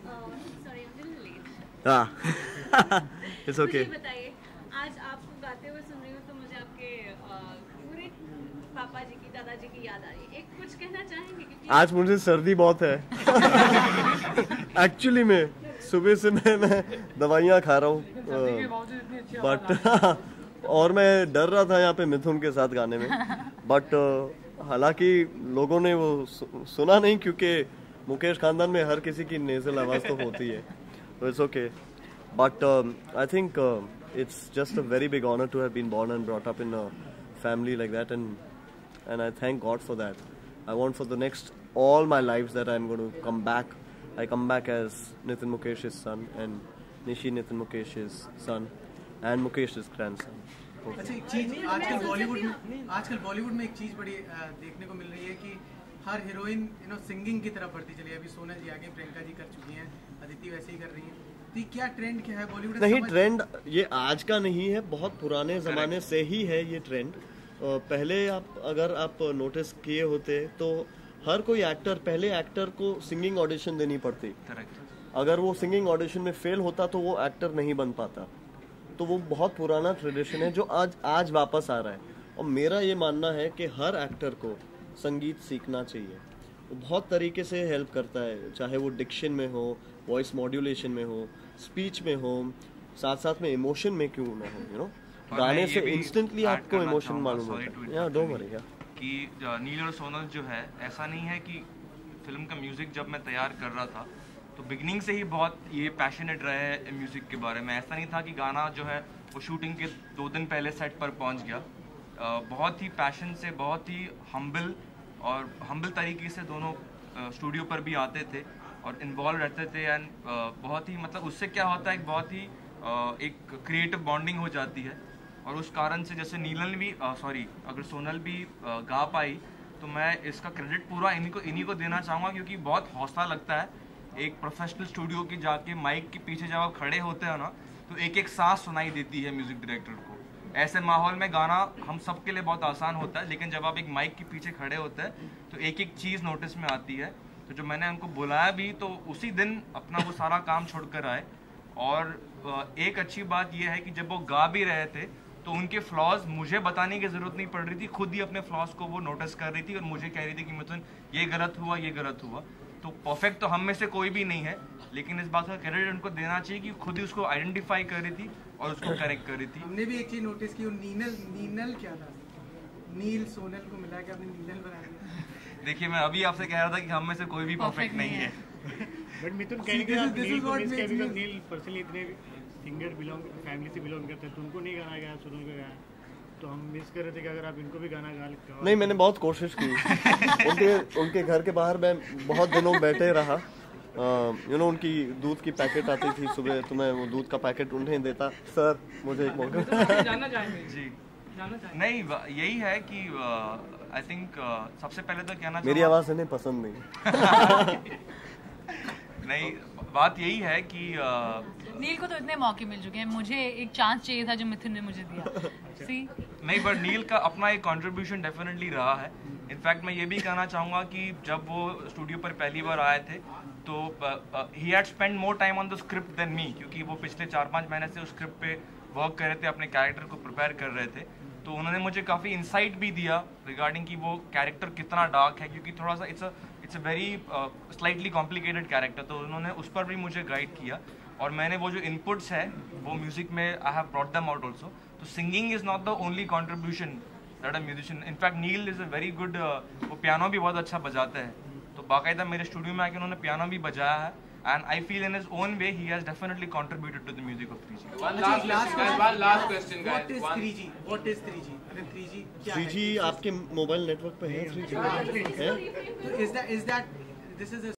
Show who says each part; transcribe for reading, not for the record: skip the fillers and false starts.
Speaker 1: Sorry late.
Speaker 2: हाँ it's okay.
Speaker 1: मुझे बताइए, आज आपको गाते हुए सुन रही हूँ तो मुझे आपके पूरे पापा जी की, दादाजी की याद आ रही है। एक कुछ कहना चाहेंगे? क्योंकि
Speaker 2: आज मुझे सर्दी बहुत है एक्चुअली में सुबह से मैं दवाइयाँ खा रहा हूँ बट और मैं डर रहा था यहाँ पे मिथुन के साथ गाने में बट हालांकि लोगों ने वो सुना नहीं क्योंकि मुकेश खानदान में हर किसी की नेजल आवाज तो होती है, तो it's okay but I think it's just a very big honor to have been born and brought up in a family like that, and I thank God for that. I want for the next all my lives that I'm going to come back. I come back as Nitin Mukesh's son and Nishi Nitin Mukesh's son and Mukesh's grandson.
Speaker 3: अच्छा, एक चीज आजकल बॉलीवुड में एक चीज बड़ी देखने को मिल रही है कि हर हीरोइन सिंगिंग की तरफ बढ़ती चली है। अभी सोनल जी आगे, प्रियंका जी कर चुकी हैं, अदिति वैसे ही कर रही हैं। तो क्या ट्रेंड क्या है बॉलीवुड?
Speaker 2: नहीं, ट्रेंड ये आज का नहीं है, बहुत पुराने जमाने से ही है ये ट्रेंड। पहले अगर आप नोटिस किए होते तो हर कोई एक्टर, पहले एक्टर को सिंगिंग ऑडिशन देनी पड़ती। अगर वो सिंगिंग ऑडिशन में फेल होता तो वो एक्टर नहीं बन पाता। तो वो बहुत पुराना ट्रेडिशन है जो आज वापस आ रहा है। और मेरा ये मानना है कि हर एक्टर को संगीत सीखना चाहिए। वो बहुत तरीके से हेल्प करता है, चाहे वो डिक्शन में हो, वॉइस मॉड्यूलेशन में हो, स्पीच में हो, साथ साथ में इमोशन में क्यों ना हो, यू नो। गाने से इंस्टेंटली आपको इमोशन मालूम होता है। डोंट वरी
Speaker 4: कि नील और सोनल जो है, ऐसा नहीं है कि फिल्म का म्यूजिक जब मैं तैयार कर रहा था तो बिगनिंग से ही बहुत ये पैशनेट रहे हैं म्यूजिक के बारे में। ऐसा नहीं था कि गाना जो है वो शूटिंग के 2 दिन पहले सेट पर पहुंच गया। बहुत ही पैशन से, बहुत ही हम्बल तरीके से दोनों स्टूडियो पर भी आते थे और इन्वॉल्व रहते थे। एंड बहुत ही मतलब उससे क्या होता है, बहुत ही एक क्रिएटिव बॉन्डिंग हो जाती है। और उस कारण से जैसे नीलन भी अगर सोनल भी गा पाई तो मैं इसका क्रेडिट पूरा इन्हीं को देना चाहूँगा, क्योंकि बहुत हौसला लगता है एक प्रोफेशनल स्टूडियो की जाके माइक के पीछे जब आप खड़े होते हैं ना तो एक एक सांस सुनाई देती है म्यूजिक डायरेक्टर को। ऐसे माहौल में गाना हम सब के लिए बहुत आसान होता है, लेकिन जब आप एक माइक के पीछे खड़े होते हैं तो एक एक चीज़ नोटिस में आती है। तो जब मैंने उनको बुलाया भी तो उसी दिन अपना वो सारा काम छोड़कर आए। और एक अच्छी बात यह है कि जब वो गा भी रहे थे तो उनके फ्लॉज मुझे बताने की ज़रूरत नहीं पड़ रही थी, खुद ही अपने फ्लॉज को वो नोटिस कर रही थी और मुझे कह रही थी कि मिथुन ये गलत हुआ, ये गलत हुआ। तो परफेक्ट तो हम में से कोई भी नहीं है, लेकिन इस बात का क्रेडिट उनको देना चाहिए कि खुद ही उसको आइडेंटिफाई कर रही थी और उसको करेक्ट कर रही थी।
Speaker 3: हमने भी एक चीज नोटिस की, नीनल क्या था, नील सोनल को मिला के आपने नीनल बना दिया।
Speaker 4: देखिए, मैं अभी आपसे कह रहा था कि हम में से कोई भी परफेक्ट नहीं है।
Speaker 5: बट मिथुन नील पर्सनली इतने सिंगर फैमिली से बिलोंग करते हैं तो उनको नहीं गाना गया, सोनल को गाया, तो हम मिस कर रहे थे कि अगर आप इनको भी गाना गा।
Speaker 2: नहीं, मैंने बहुत कोशिश की उनके घर के बाहर मैं बहुत दिनों बैठे रहा। यू नो, उनकी दूध की पैकेट आती थी सुबह, तो मैं वो दूध का पैकेट उन्हें देता। सर मुझे एक मौका
Speaker 4: जानना चाहेंगे जी। नहीं, यही है कि आई थिंक सबसे पहले तो कहना
Speaker 2: मेरी आवाज़ इन्हें पसंद नहीं
Speaker 4: नहीं, बात यही है कि
Speaker 6: नील को तो इतने मौके मिल चुके हैं, मुझे एक चांस चाहिए था जो मिथुन ने मुझे दिया। सी
Speaker 4: नहीं, बट नील का अपना एक कंट्रीब्यूशन डेफिनेटली रहा है। इनफैक्ट मैं ये भी कहना चाहूँगा कि जब वो स्टूडियो पर पहली बार आए थे तो he had spend more time on the script than me, क्योंकि वो पिछले 4-5 महीने से उस स्क्रिप्ट पे वर्क कर रहे थे, अपने कैरेक्टर को प्रिपेयर कर रहे थे। तो उन्होंने मुझे काफ़ी इंसाइट भी दिया रिगार्डिंग कि वो कैरेक्टर कितना डार्क है, क्योंकि थोड़ा सा it's a very slightly complicated character. तो उन्होंने उस पर भी मुझे गाइड किया और मैंने वो जो इनपुट्स है वो म्यूजिक में I have brought them out also. तो singing is not the only contribution that a musician, in fact Neel is a very good, वो पियानो भी बहुत अच्छा बजाते हैं। तो बाकायदा मेरे स्टूडियो में आके उन्होंने पियानो भी बजाया है। And I feel in his own way he has definitely contributed to the music of 3G.
Speaker 7: One last question, guys.
Speaker 3: What is 3G? What is 3G? अरे 3G क्या है?
Speaker 2: 3G आपके मोबाइल नेटवर्क पे है 3G है?
Speaker 3: So is that this is a